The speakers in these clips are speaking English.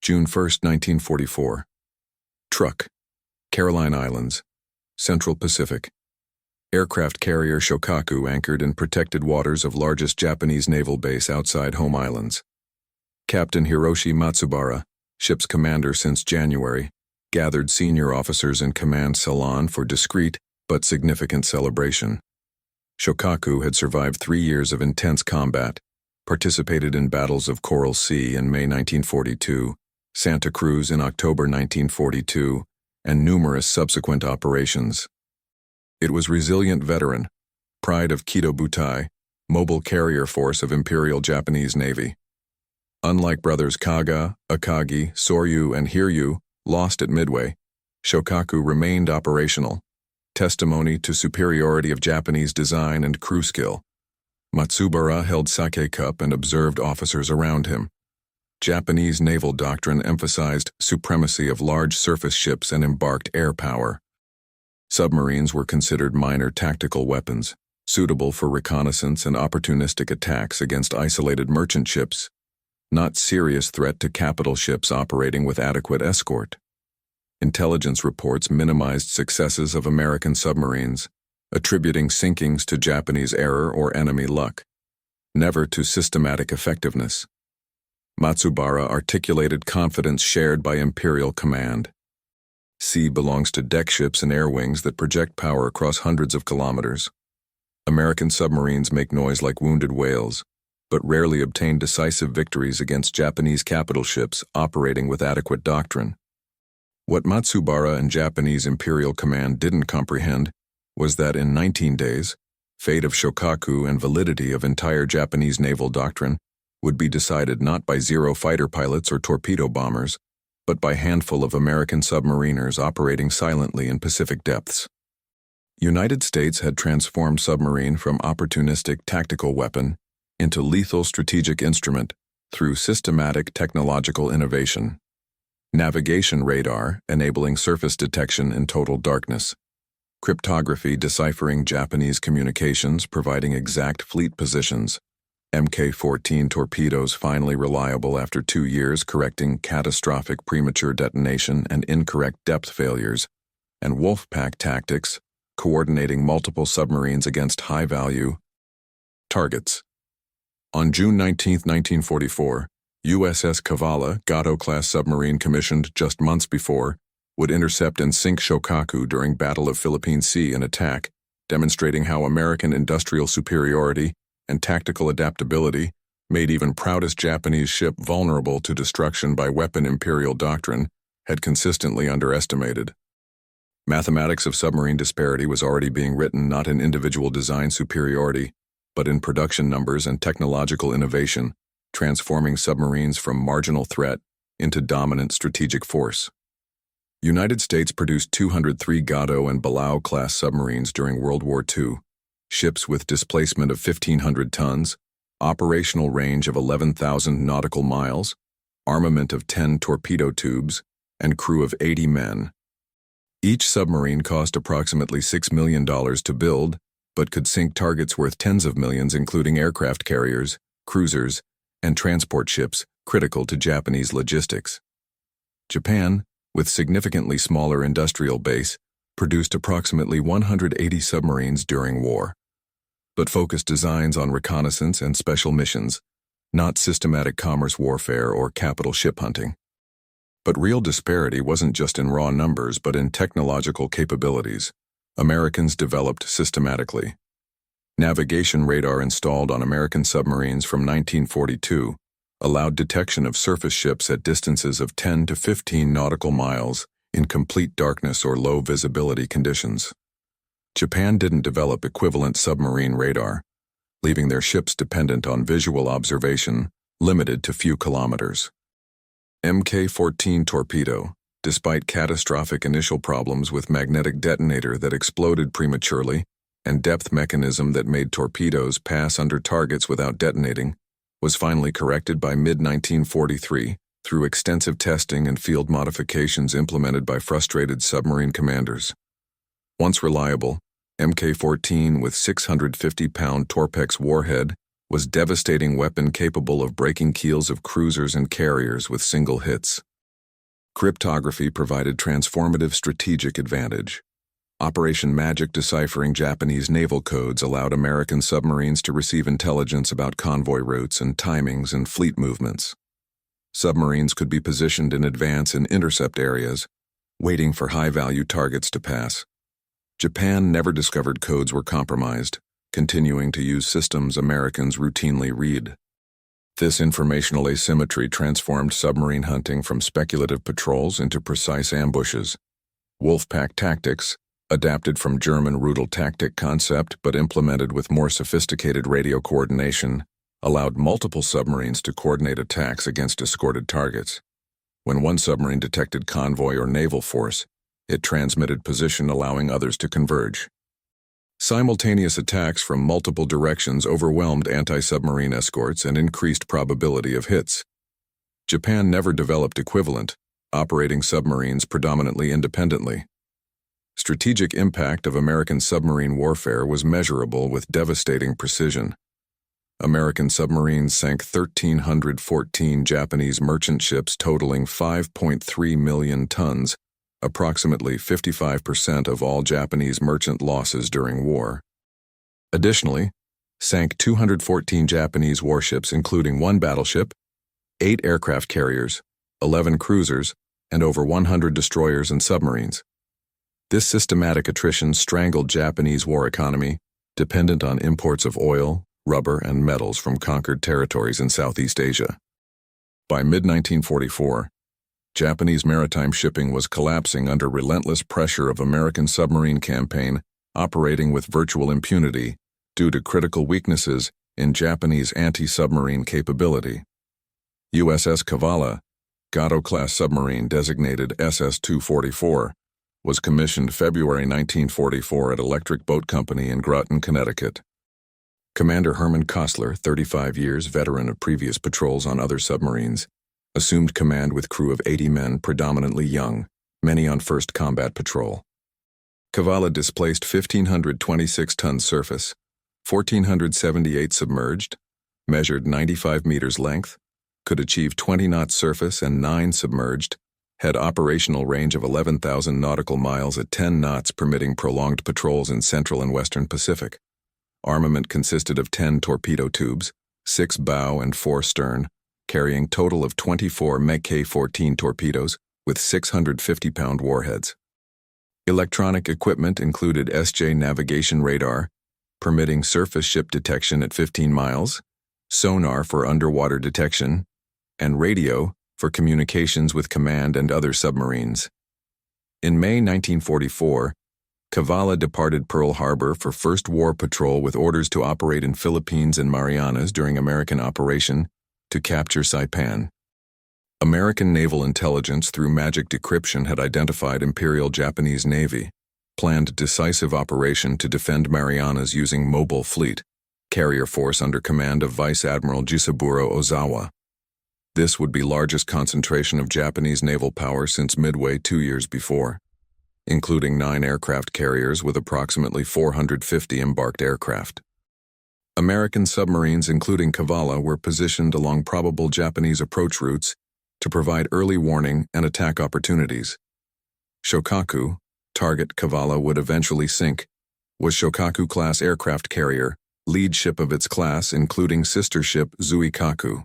June 1, 1944. Truk, Caroline Islands, Central Pacific. Aircraft carrier Shokaku anchored in protected waters of largest Japanese naval base outside home islands. Captain Hiroshi Matsubara, ship's commander since January, gathered senior officers in command salon for discreet but significant celebration. Shokaku had survived 3 years of intense combat, participated in battles of Coral Sea in May 1942, Santa Cruz in October 1942, and numerous subsequent operations. It was resilient veteran, pride of Kido Butai, mobile carrier force of Imperial Japanese Navy. Unlike brothers Kaga, Akagi, Soryu, and Hiryu, lost at Midway, Shokaku remained operational, testimony to superiority of Japanese design and crew skill. Matsubara held sake cup and observed officers around him. Japanese naval doctrine emphasized supremacy of large surface ships and embarked air power. Submarines were considered minor tactical weapons, suitable for reconnaissance and opportunistic attacks against isolated merchant ships, not serious threat to capital ships operating with adequate escort. Intelligence reports minimized successes of American submarines, attributing sinkings to Japanese error or enemy luck, never to systematic effectiveness. Matsubara articulated confidence shared by Imperial command. Sea belongs to deck ships and air wings that project power across hundreds of kilometers. American submarines make noise like wounded whales, but rarely obtain decisive victories against Japanese capital ships operating with adequate doctrine. What Matsubara and Japanese Imperial Command didn't comprehend was that in 19 days, fate of Shokaku and validity of entire Japanese naval doctrine would be decided not by zero fighter pilots or torpedo bombers, but by a handful of American submariners operating silently in Pacific depths. United States had transformed submarine from opportunistic tactical weapon into lethal strategic instrument through systematic technological innovation. Navigation radar enabling surface detection in total darkness. Cryptography deciphering Japanese communications providing exact fleet positions. Mk-14 torpedoes finally reliable after 2 years correcting catastrophic premature detonation and incorrect depth failures. And Wolfpack tactics coordinating multiple submarines against high-value targets. On June 19, 1944, USS Cavalla, Gato-class submarine commissioned just months before, would intercept and sink Shokaku during Battle of Philippine Sea in attack, demonstrating how American industrial superiority and tactical adaptability made even proudest Japanese ship vulnerable to destruction by weapon Imperial doctrine had consistently underestimated. Mathematics of submarine disparity was already being written not in individual design superiority, but in production numbers and technological innovation, transforming submarines from marginal threat into dominant strategic force. United States produced 203 Gato and Balao-class submarines during World War II, ships with displacement of 1,500 tons, operational range of 11,000 nautical miles, armament of 10 torpedo tubes, and crew of 80 men. Each submarine cost approximately $6 million to build, but could sink targets worth tens of millions including aircraft carriers, cruisers, and transport ships critical to Japanese logistics. Japan, with significantly smaller industrial base, produced approximately 180 submarines during war, but focused designs on reconnaissance and special missions, not systematic commerce warfare or capital ship hunting. But real disparity wasn't just in raw numbers but in technological capabilities. Americans developed systematically. Navigation radar installed on American submarines from 1942 allowed detection of surface ships at distances of 10 to 15 nautical miles in complete darkness or low visibility conditions. Japan didn't develop equivalent submarine radar, leaving their ships dependent on visual observation, limited to few kilometers. Mk-14 torpedo, despite catastrophic initial problems with magnetic detonator that exploded prematurely and depth mechanism that made torpedoes pass under targets without detonating, was finally corrected by mid-1943 through extensive testing and field modifications implemented by frustrated submarine commanders. Once reliable, Mk-14 with 650-pound Torpex warhead was devastating weapon capable of breaking keels of cruisers and carriers with single hits. Cryptography provided transformative strategic advantage. Operation Magic deciphering Japanese naval codes allowed American submarines to receive intelligence about convoy routes and timings and fleet movements. Submarines could be positioned in advance in intercept areas, waiting for high-value targets to pass. Japan never discovered codes were compromised, continuing to use systems Americans routinely read. This informational asymmetry transformed submarine hunting from speculative patrols into precise ambushes. Wolfpack tactics, adapted from German Rudel tactic concept but implemented with more sophisticated radio coordination, allowed multiple submarines to coordinate attacks against escorted targets. When one submarine detected convoy or naval force, it transmitted position allowing others to converge. Simultaneous attacks from multiple directions overwhelmed anti-submarine escorts and increased probability of hits. Japan never developed equivalent, operating submarines predominantly independently. Strategic impact of American submarine warfare was measurable with devastating precision. American submarines sank 1,314 Japanese merchant ships totaling 5.3 million tons, approximately 55% of all Japanese merchant losses during war. Additionally, sank 214 Japanese warships including 1 battleship, 8 aircraft carriers, 11 cruisers, and over 100 destroyers and submarines. This systematic attrition strangled Japanese war economy, dependent on imports of oil, rubber, and metals from conquered territories in Southeast Asia. By mid-1944, Japanese maritime shipping was collapsing under relentless pressure of American submarine campaign operating with virtual impunity due to critical weaknesses in Japanese anti-submarine capability. USS Cavalla, Gato-class submarine designated SS-244, was commissioned February 1944 at Electric Boat Company in Groton, Connecticut. Commander Herman Kostler, 35 years veteran of previous patrols on other submarines, assumed command with crew of 80 men predominantly young, many on first combat patrol. Cavalla displaced 1,526 tons surface, 1,478 submerged, measured 95 meters length, could achieve 20 knots surface and 9 submerged, had operational range of 11,000 nautical miles at 10 knots permitting prolonged patrols in Central and Western Pacific. Armament consisted of 10 torpedo tubes, 6 bow and 4 stern, carrying total of 24 Mk-14 torpedoes with 650-pound warheads. Electronic equipment included SJ navigation radar, permitting surface ship detection at 15 miles, sonar for underwater detection, and radio for communications with command and other submarines. In May 1944, Cavalla departed Pearl Harbor for first war patrol with orders to operate in Philippines and Marianas during American operation to capture Saipan. American naval intelligence through magic decryption had identified Imperial Japanese Navy, planned decisive operation to defend Marianas using mobile fleet, carrier force under command of Vice Admiral Jisaburo Ozawa. This would be largest concentration of Japanese naval power since Midway 2 years before, including 9 aircraft carriers with approximately 450 embarked aircraft. American submarines, including Cavalla, were positioned along probable Japanese approach routes to provide early warning and attack opportunities. Shokaku, target Cavalla would eventually sink, was Shokaku-class aircraft carrier, lead ship of its class including sister ship Zuikaku.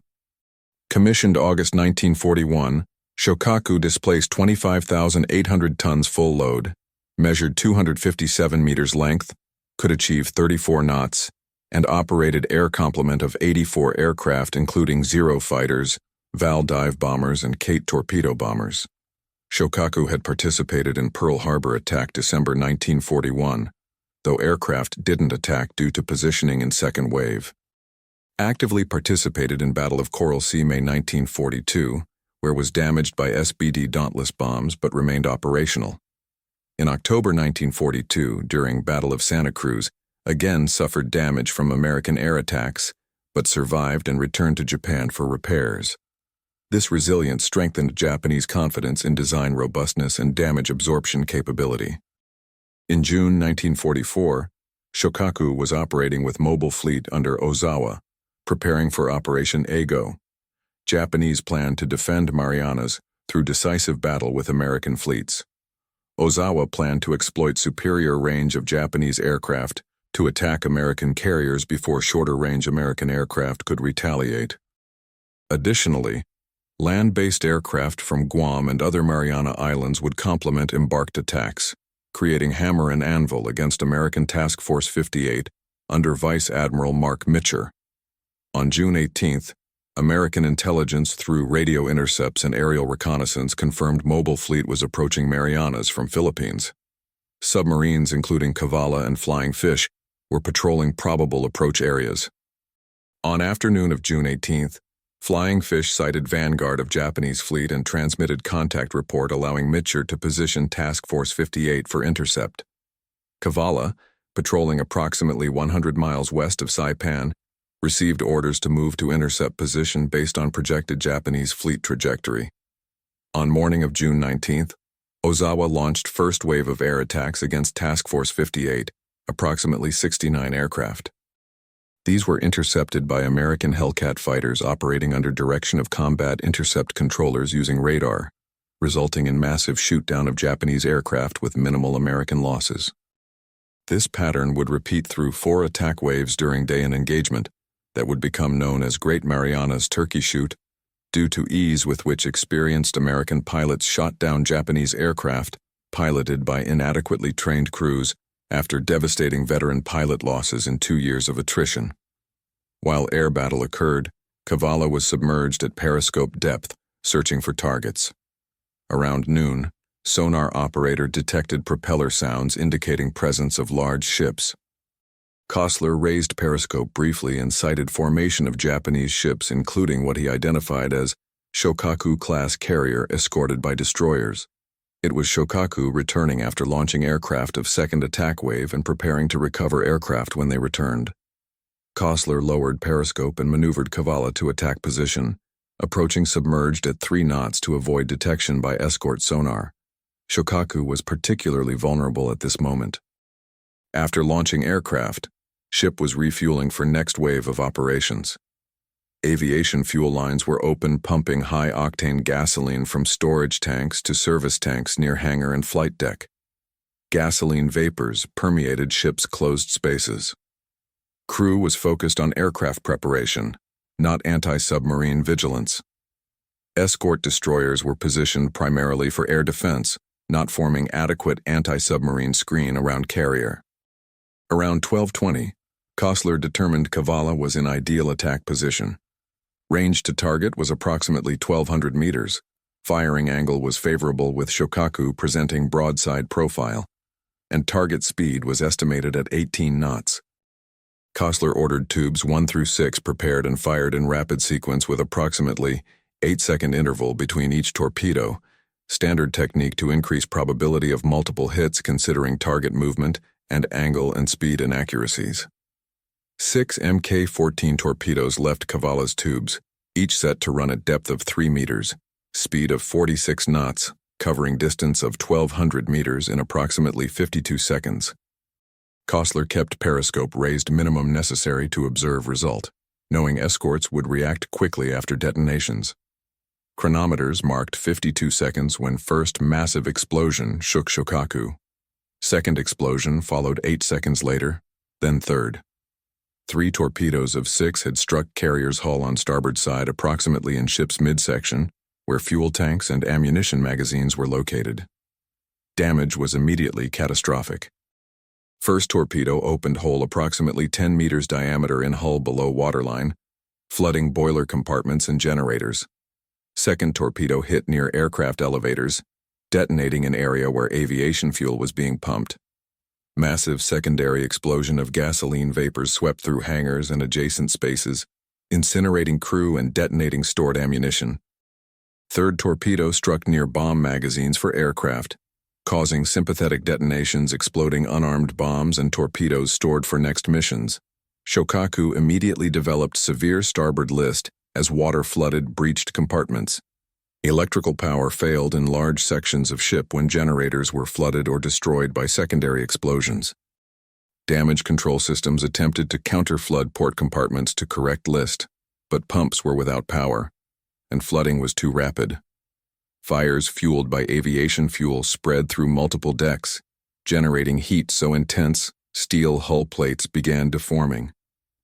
Commissioned August 1941, Shokaku displaced 25,800 tons full load, measured 257 meters length, could achieve 34 knots, and operated air complement of 84 aircraft including Zero fighters, Val dive bombers, and Kate torpedo bombers. Shokaku had participated in Pearl Harbor attack December 1941, though aircraft didn't attack due to positioning in second wave. Actively participated in Battle of Coral Sea May 1942, where was damaged by SBD Dauntless bombs but remained operational. In October 1942, during Battle of Santa Cruz, again suffered damage from American air attacks, but survived and returned to Japan for repairs. This resilience strengthened Japanese confidence in design robustness and damage absorption capability. In June 1944, Shokaku was operating with mobile fleet under Ozawa, preparing for Operation Eigo. Japanese planned to defend Marianas through decisive battle with American fleets. Ozawa planned to exploit superior range of Japanese aircraft to attack American carriers before shorter-range American aircraft could retaliate. Additionally, land-based aircraft from Guam and other Mariana Islands would complement embarked attacks, creating hammer and anvil against American Task Force 58 under Vice Admiral Mark Mitcher. On June 18th, American intelligence through radio intercepts and aerial reconnaissance confirmed mobile fleet was approaching Marianas from Philippines. Submarines including Cavalla and Flying Fish were patrolling probable approach areas. On afternoon of June 18th, Flying Fish sighted vanguard of Japanese fleet and transmitted contact report allowing Mitcher to position Task Force 58 for intercept. Cavalla, patrolling approximately 100 miles west of Saipan, received orders to move to intercept position based on projected Japanese fleet trajectory. On morning of June 19th, Ozawa launched first wave of air attacks against Task Force 58, approximately 69 aircraft. These were intercepted by American Hellcat fighters operating under direction of combat intercept controllers using radar, resulting in massive shoot-down of Japanese aircraft with minimal American losses. This pattern would repeat through 4 attack waves during day-in engagement that would become known as Great Marianas Turkey Shoot, due to ease with which experienced American pilots shot down Japanese aircraft piloted by inadequately trained crews after devastating veteran pilot losses in 2 years of attrition. While air battle occurred, Cavalla was submerged at periscope depth, searching for targets. Around noon, sonar operator detected propeller sounds indicating presence of large ships. Kostler raised periscope briefly and sighted formation of Japanese ships, including what he identified as Shokaku-class carrier escorted by destroyers. It was Shokaku returning after launching aircraft of second attack wave and preparing to recover aircraft when they returned. Kostler lowered periscope and maneuvered Cavalla to attack position, approaching submerged at 3 knots to avoid detection by escort sonar. Shokaku was particularly vulnerable at this moment. After launching aircraft, ship was refueling for next wave of operations. Aviation fuel lines were open, pumping high-octane gasoline from storage tanks to service tanks near hangar and flight deck. Gasoline vapors permeated ship's closed spaces. Crew was focused on aircraft preparation, not anti-submarine vigilance. Escort destroyers were positioned primarily for air defense, not forming adequate anti-submarine screen around carrier. Around 12:20, Kostler determined Cavalla was in ideal attack position. Range to target was approximately 1,200 meters. Firing angle was favorable with Shokaku presenting broadside profile, and target speed was estimated at 18 knots. Kostler ordered tubes 1 through 6 prepared and fired in rapid sequence with approximately 8-second interval between each torpedo, standard technique to increase probability of multiple hits considering target movement and angle and speed inaccuracies. 6 Mk-14 torpedoes left Cavalla's tubes, each set to run at depth of 3 meters, speed of 46 knots, covering distance of 1,200 meters in approximately 52 seconds. Kostler kept periscope raised minimum necessary to observe result, knowing escorts would react quickly after detonations. Chronometers marked 52 seconds when first massive explosion shook Shokaku. Second explosion followed 8 seconds later, then third. 3 torpedoes of 6 had struck carrier's hull on starboard side approximately in ship's midsection, where fuel tanks and ammunition magazines were located. Damage was immediately catastrophic. First torpedo opened hole approximately 10 meters diameter in hull below waterline, flooding boiler compartments and generators. Second torpedo hit near aircraft elevators, detonating an area where aviation fuel was being pumped. Massive secondary explosion of gasoline vapors swept through hangars and adjacent spaces, incinerating crew and detonating stored ammunition. Third torpedo struck near bomb magazines for aircraft, causing sympathetic detonations, exploding unarmed bombs and torpedoes stored for next missions. Shokaku immediately developed severe starboard list as water flooded breached compartments. Electrical power failed in large sections of ship when generators were flooded or destroyed by secondary explosions. Damage control systems attempted to counter-flood port compartments to correct list, but pumps were without power, and flooding was too rapid. Fires fueled by aviation fuel spread through multiple decks, generating heat so intense, steel hull plates began deforming.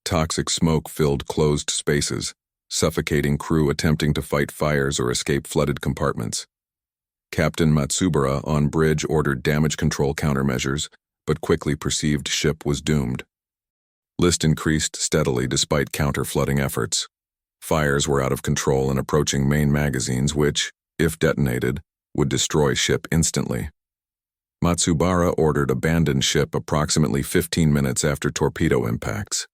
Toxic smoke filled closed spaces, suffocating crew attempting to fight fires or escape flooded compartments. Captain Matsubara on bridge ordered damage control countermeasures, but quickly perceived ship was doomed. List increased steadily despite counter-flooding efforts. Fires were out of control and approaching main magazines which, if detonated, would destroy ship instantly. Matsubara ordered abandoned ship approximately 15 minutes after torpedo impacts.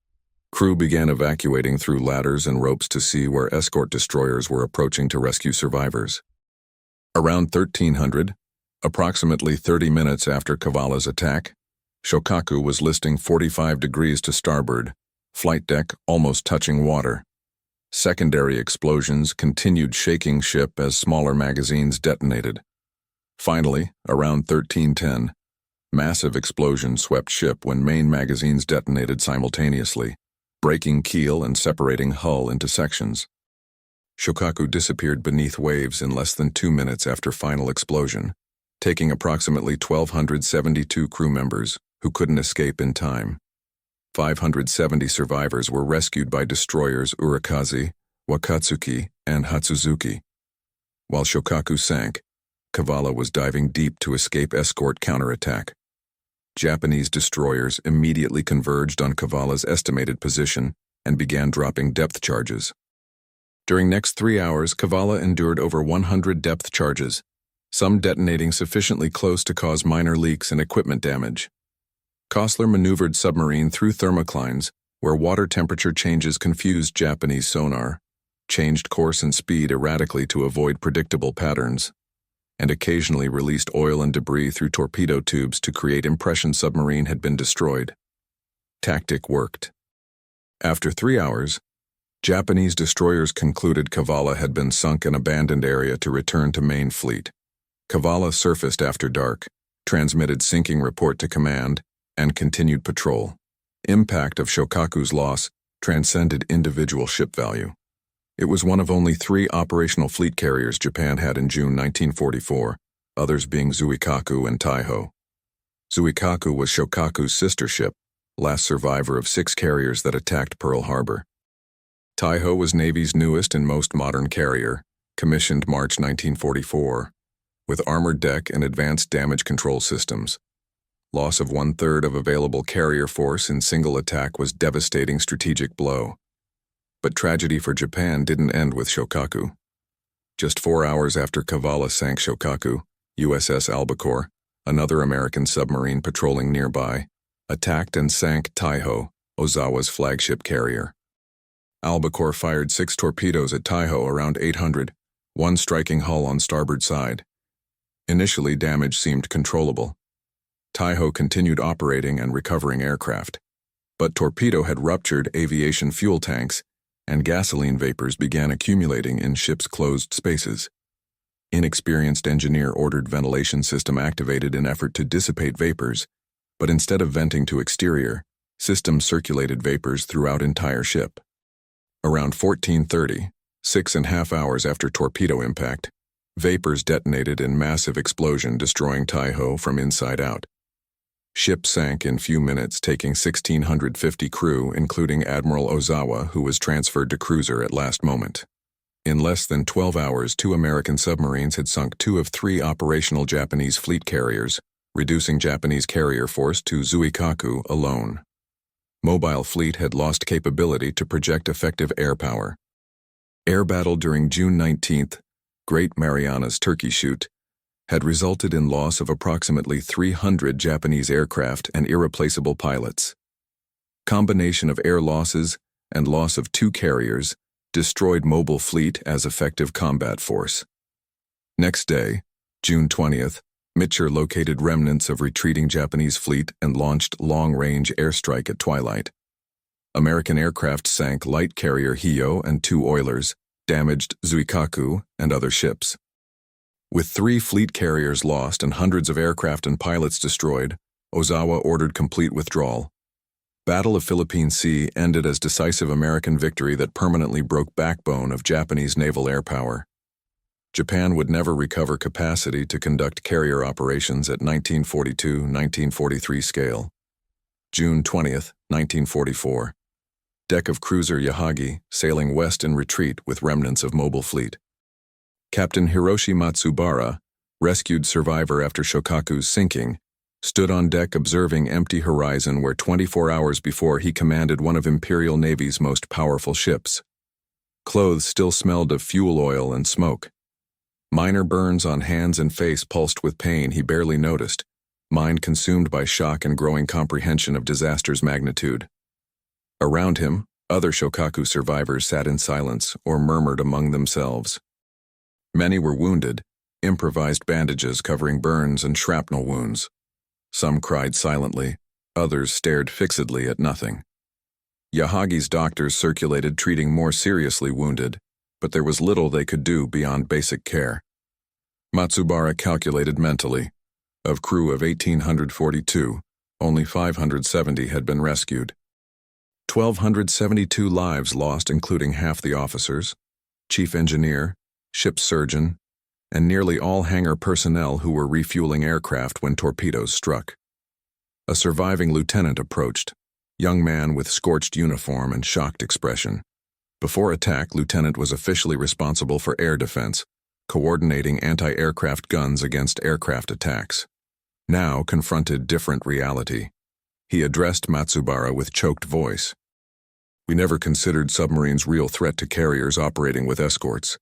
Crew began evacuating through ladders and ropes to see where escort destroyers were approaching to rescue survivors. Around 1300, approximately 30 minutes after Cavalla's attack, Shokaku was listing 45 degrees to starboard, flight deck almost touching water. Secondary explosions continued shaking ship as smaller magazines detonated. Finally, around 1310, massive explosion swept ship when main magazines detonated simultaneously, breaking keel and separating hull into sections. Shokaku disappeared beneath waves in less than 2 minutes after final explosion, taking approximately 1,272 crew members who couldn't escape in time. 570 survivors were rescued by destroyers Urikaze, Wakatsuki, and Hatsuzuki. While Shokaku sank, Cavalla was diving deep to escape escort counterattack. Japanese destroyers immediately converged on Cavalla's estimated position and began dropping depth charges. During next 3 hours, Cavalla endured over 100 depth charges, some detonating sufficiently close to cause minor leaks and equipment damage. Kostler maneuvered submarine through thermoclines, where water temperature changes confused Japanese sonar, changed course and speed erratically to avoid predictable patterns, and occasionally released oil and debris through torpedo tubes to create impression submarine had been destroyed. Tactic worked. After 3 hours, Japanese destroyers concluded Cavalla had been sunk in abandoned area to return to main fleet. Cavalla surfaced after dark, transmitted sinking report to command, and continued patrol. Impact of Shokaku's loss transcended individual ship value. It was one of only 3 operational fleet carriers Japan had in June 1944, others being Zuikaku and Taiho. Zuikaku was Shokaku's sister ship, last survivor of 6 carriers that attacked Pearl Harbor. Taiho was Navy's newest and most modern carrier, commissioned March 1944, with armored deck and advanced damage control systems. Loss of 1/3 of available carrier force in single attack was devastating strategic blow. But tragedy for Japan didn't end with Shokaku. Just 4 hours after Cavalla sank Shokaku, USS Albacore, another American submarine patrolling nearby, attacked and sank Taiho, Ozawa's flagship carrier. Albacore fired 6 torpedoes at Taiho around 800, one striking hull on starboard side. Initially, damage seemed controllable. Taiho continued operating and recovering aircraft, but torpedo had ruptured aviation fuel tanks, and gasoline vapors began accumulating in ship's closed spaces. Inexperienced engineer ordered ventilation system activated in effort to dissipate vapors, but instead of venting to exterior, system circulated vapors throughout entire ship. Around 14:30, 6.5 hours after torpedo impact, vapors detonated in massive explosion, destroying Taiho from inside out. Ship sank in few minutes, taking 1,650 crew, including Admiral Ozawa, who was transferred to cruiser at last moment. In less than 12 hours, 2 American submarines had sunk 2 of 3 operational Japanese fleet carriers, reducing Japanese carrier force to Zuikaku alone. Mobile fleet had lost capability to project effective air power. Air battle during June 19th, Great Marianas Turkey Shoot, had resulted in loss of approximately 300 Japanese aircraft and irreplaceable pilots. Combination of air losses and loss of 2 carriers destroyed mobile fleet as effective combat force. Next day, June 20th, Mitchell located remnants of retreating Japanese fleet and launched long-range airstrike at twilight. American aircraft sank light carrier Hio and 2 oilers, damaged Zuikaku and other ships. With 3 fleet carriers lost and hundreds of aircraft and pilots destroyed, Ozawa ordered complete withdrawal. Battle of Philippine Sea ended as decisive American victory that permanently broke backbone of Japanese naval air power. Japan would never recover capacity to conduct carrier operations at 1942-1943 scale. June 20th, 1944. Deck of cruiser Yahagi, sailing west in retreat with remnants of mobile fleet. Captain Hiroshi Matsubara, rescued survivor after Shokaku's sinking, stood on deck observing empty horizon where 24 hours before he commanded one of Imperial Navy's most powerful ships. Clothes still smelled of fuel oil and smoke. Minor burns on hands and face pulsed with pain he barely noticed, mind consumed by shock and growing comprehension of disaster's magnitude. Around him, other Shokaku survivors sat in silence or murmured among themselves. Many were wounded, improvised bandages covering burns and shrapnel wounds. Some cried silently, others stared fixedly at nothing. Yahagi's doctors circulated treating more seriously wounded, but there was little they could do beyond basic care. Matsubara calculated mentally. Of crew of 1,842, only 570 had been rescued. 1,272 lives lost, including half the officers, chief engineer, ship surgeon, and nearly all hangar personnel who were refueling aircraft when torpedoes struck. A surviving lieutenant approached, young man with scorched uniform and shocked expression. Before attack, lieutenant was officially responsible for air defense, coordinating anti-aircraft guns against aircraft attacks. Now confronted different reality. He addressed Matsubara with choked voice. "We never considered submarines real threat to carriers operating with escorts.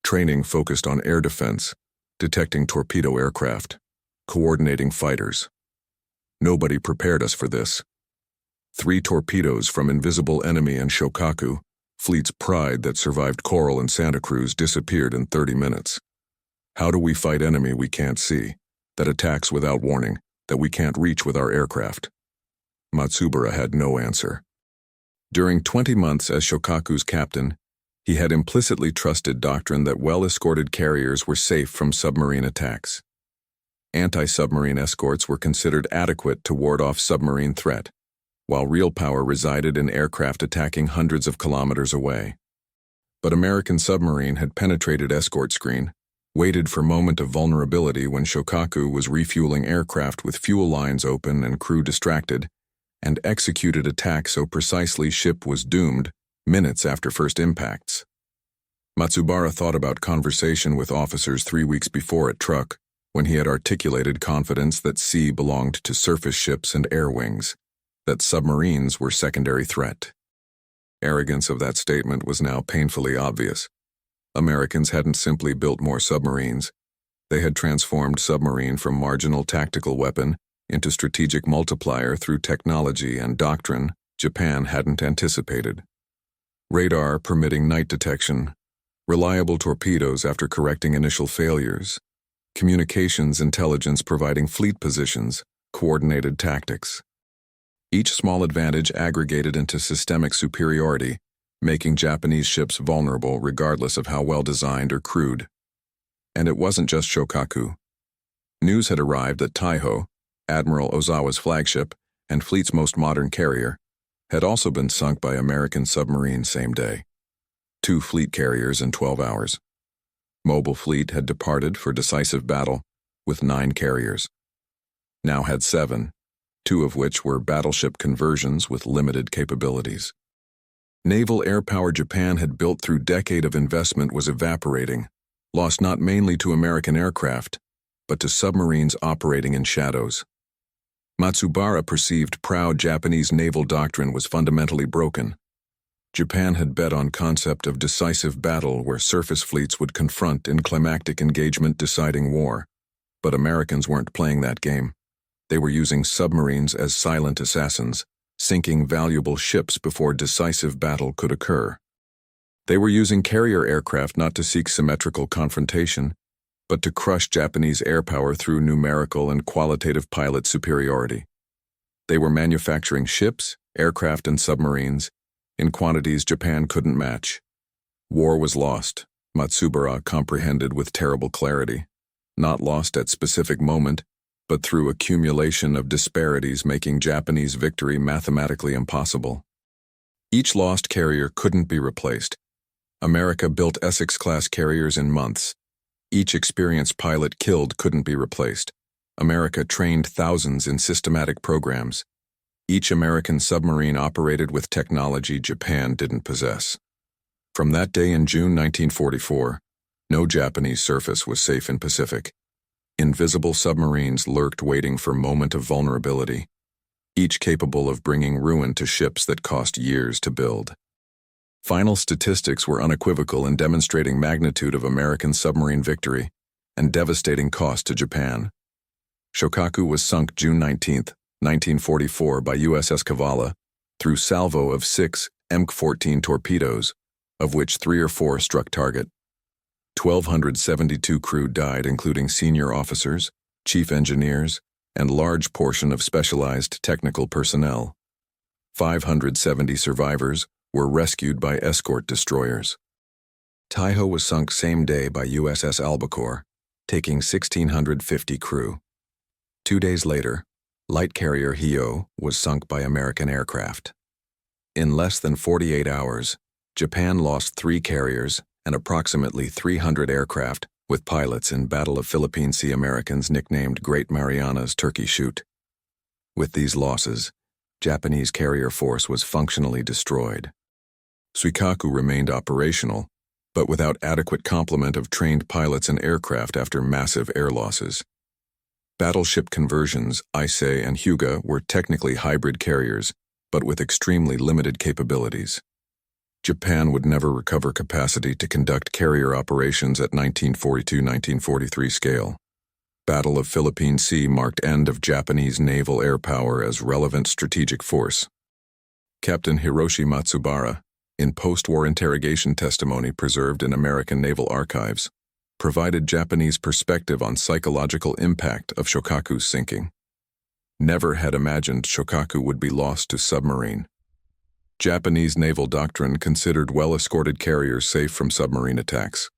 Training focused on air defense, detecting torpedo aircraft, coordinating fighters. Nobody prepared us for this. 3 torpedoes from invisible enemy and Shokaku, fleet's pride that survived Coral and Santa Cruz, disappeared in 30 minutes. How do we fight enemy we can't see, that attacks without warning, that we can't reach with our aircraft?" Matsubara had no answer. During 20 months as Shokaku's captain, he had implicitly trusted doctrine that well-escorted carriers were safe from submarine attacks. Anti-submarine escorts were considered adequate to ward off submarine threat, while real power resided in aircraft attacking hundreds of kilometers away. But American Submarine had penetrated escort screen, waited for moment of vulnerability when Shokaku was refueling aircraft with fuel lines open and crew distracted, and executed attack so precisely ship was doomed minutes after first impacts. Matsubara thought about conversation with officers 3 weeks before at Truk, when he had articulated confidence that sea belonged to surface ships and air wings, that submarines were secondary threat. Arrogance of that statement was now painfully obvious. Americans hadn't simply built more submarines. They had transformed submarine from marginal tactical weapon into strategic multiplier through technology and doctrine Japan hadn't anticipated. Radar permitting night detection, reliable torpedoes after correcting initial failures, communications intelligence providing fleet positions, coordinated tactics. Each small advantage aggregated into systemic superiority, making Japanese ships vulnerable regardless of how well designed or crewed. And it wasn't just Shokaku. News had arrived that Taiho, Admiral Ozawa's flagship and fleet's most modern carrier, had also been sunk by American submarines same day. 2 fleet carriers in 12 hours. Mobile fleet had departed for decisive battle with 9 carriers. Now had 7, 2 of which were battleship conversions with limited capabilities. Naval air power Japan had built through decade of investment was evaporating, lost not mainly to American aircraft, but to submarines operating in shadows. Matsubara perceived proud Japanese naval doctrine was fundamentally broken. Japan had bet on concept of decisive battle where surface fleets would confront in climactic engagement deciding war. But Americans weren't playing that game. They were using submarines as silent assassins, sinking valuable ships before decisive battle could occur. They were using carrier aircraft not to seek symmetrical confrontation, but to crush Japanese air power through numerical and qualitative pilot superiority. They were manufacturing ships, aircraft, and submarines in quantities Japan couldn't match. War was lost, Matsubara comprehended with terrible clarity, not lost at specific moment, but through accumulation of disparities making Japanese victory mathematically impossible. Each lost carrier couldn't be replaced. America built Essex-class carriers in months, Each experienced pilot killed couldn't be replaced. America trained thousands in systematic programs. Each American submarine operated with technology Japan didn't possess. From that day in June 1944, no Japanese surface was safe in Pacific. Invisible submarines lurked waiting for moment of vulnerability, each capable of bringing ruin to ships that cost years to build. Final statistics were unequivocal in demonstrating magnitude of American submarine victory and devastating cost to Japan. Shokaku was sunk June 19, 1944 by USS Cavalla through salvo of 6 MK-14 torpedoes, of which 3 or 4 struck target. 1,272 crew died, including senior officers, chief engineers, and large portion of specialized technical personnel. 570 survivors were rescued by escort destroyers. Taiho was sunk same day by USS Albacore, taking 1,650 crew. 2 days later, light carrier Hio was sunk by American aircraft. In less than 48 hours, Japan lost 3 carriers and approximately 300 aircraft with pilots in Battle of Philippine Sea. Americans nicknamed Great Mariana's Turkey Shoot. With these losses, Japanese carrier force was functionally destroyed. Shokaku remained operational, but without adequate complement of trained pilots and aircraft after massive air losses. Battleship conversions, Issei and Hyuga, were technically hybrid carriers, but with extremely limited capabilities. Japan would never recover capacity to conduct carrier operations at 1942-1943 scale. Battle of Philippine Sea marked end of Japanese naval air power as relevant strategic force. Captain Hiroshi Matsubara, in post-war interrogation testimony preserved in American naval archives, provided Japanese perspective on psychological impact of Shokaku's sinking. Never had imagined Shokaku would be lost to submarine. Japanese naval doctrine considered well-escorted carriers safe from submarine attacks.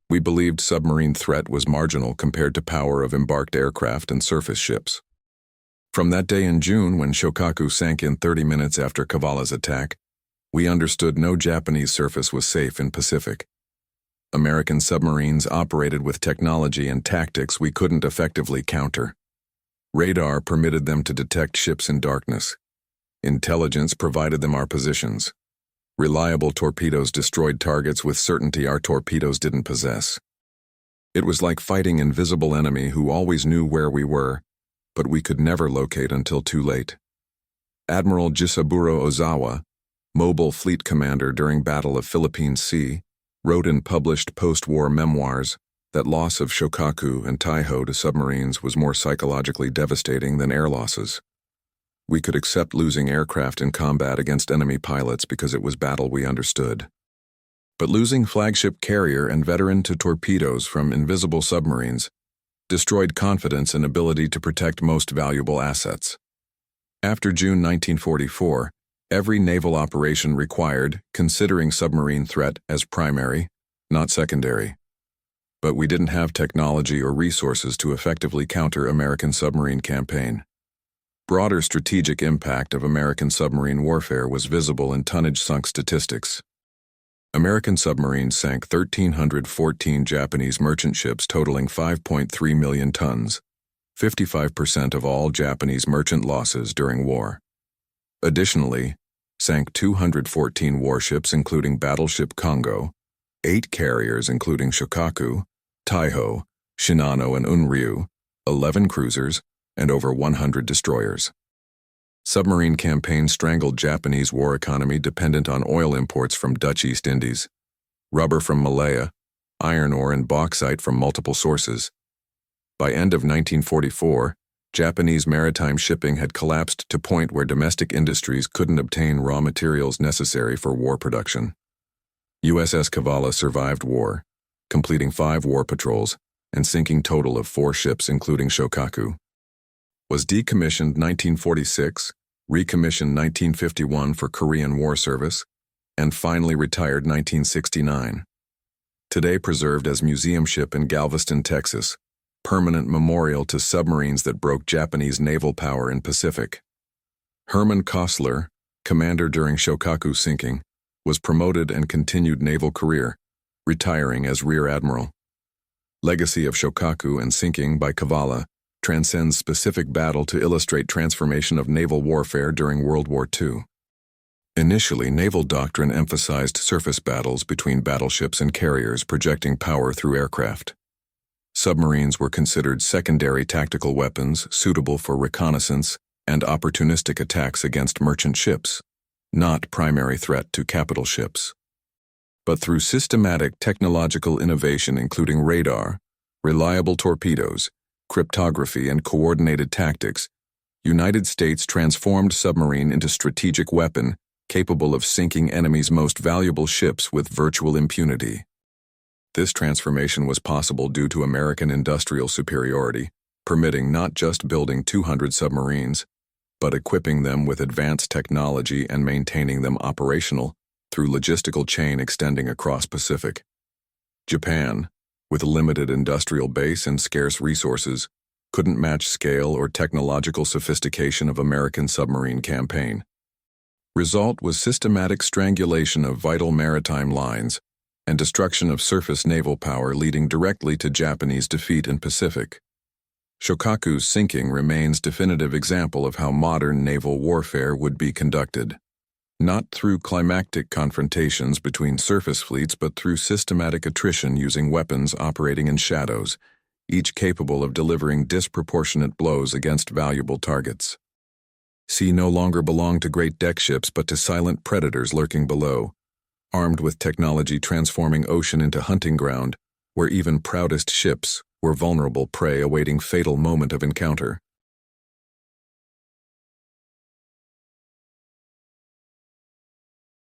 We believed submarine threat was marginal compared to power of embarked aircraft and surface ships. From that day in June, when Shokaku sank in 30 minutes after Cavalla's attack, we understood no Japanese surface was safe in Pacific. American submarines operated with technology and tactics we couldn't effectively counter. Radar permitted them to detect ships in darkness. Intelligence provided them our positions. Reliable torpedoes destroyed targets with certainty our torpedoes didn't possess. It was like fighting an invisible enemy who always knew where we were, but we could never locate until too late. Admiral Jisaburo Ozawa, mobile fleet commander during Battle of Philippine Sea, wrote in published post-war memoirs that loss of Shokaku and Taiho to submarines was more psychologically devastating than air losses. We could accept losing aircraft in combat against enemy pilots because it was battle we understood. But losing flagship carrier and veteran to torpedoes from invisible submarines destroyed confidence and ability to protect most valuable assets. After June 1944, every naval operation required considering submarine threat as primary, not secondary. But we didn't have technology or resources to effectively counter American submarine campaign. Broader strategic impact of American submarine warfare was visible in tonnage sunk statistics. American submarines sank 1,314 Japanese merchant ships totaling 5.3 million tons, 55% of all Japanese merchant losses during war. Additionally, sank 214 warships including battleship Kongo, 8 carriers including Shokaku, Taiho, Shinano and Unryu, 11 cruisers, and over 100 destroyers. Submarine campaign strangled Japanese war economy dependent on oil imports from Dutch East Indies, rubber from Malaya, iron ore and bauxite from multiple sources. By end of 1944, Japanese maritime shipping had collapsed to point where domestic industries couldn't obtain raw materials necessary for war production. USS Cavalla survived war, completing 5 war patrols and sinking total of 4 ships including Shokaku. Was decommissioned 1946, recommissioned 1951 for Korean War service, and finally retired 1969. Today preserved as museum ship in Galveston, Texas, permanent memorial to submarines that broke Japanese naval power in Pacific. Herman Kostler, commander during Shokaku sinking, was promoted and continued naval career, retiring as Rear Admiral. Legacy of Shokaku and Sinking by Cavalla transcends specific battle to illustrate transformation of naval warfare during World War II. Initially, naval doctrine emphasized surface battles between battleships and carriers projecting power through aircraft. Submarines were considered secondary tactical weapons suitable for reconnaissance and opportunistic attacks against merchant ships, not primary threat to capital ships. But through systematic technological innovation including radar, reliable torpedoes, cryptography, and coordinated tactics, United States transformed submarine into strategic weapon capable of sinking enemies' most valuable ships with virtual impunity. This transformation was possible due to American industrial superiority, permitting not just building 200 submarines, but equipping them with advanced technology and maintaining them operational through logistical chain extending across Pacific. Japan, with a limited industrial base and scarce resources, couldn't match scale or technological sophistication of American submarine campaign. Result was systematic strangulation of vital maritime lines and destruction of surface naval power leading directly to Japanese defeat in Pacific. Shokaku's sinking remains definitive example of how modern naval warfare would be conducted. Not through climactic confrontations between surface fleets but through systematic attrition using weapons operating in shadows, each capable of delivering disproportionate blows against valuable targets. Sea no longer belonged to great deck ships but to silent predators lurking below, armed with technology transforming ocean into hunting ground, where even proudest ships were vulnerable prey awaiting fatal moment of encounter.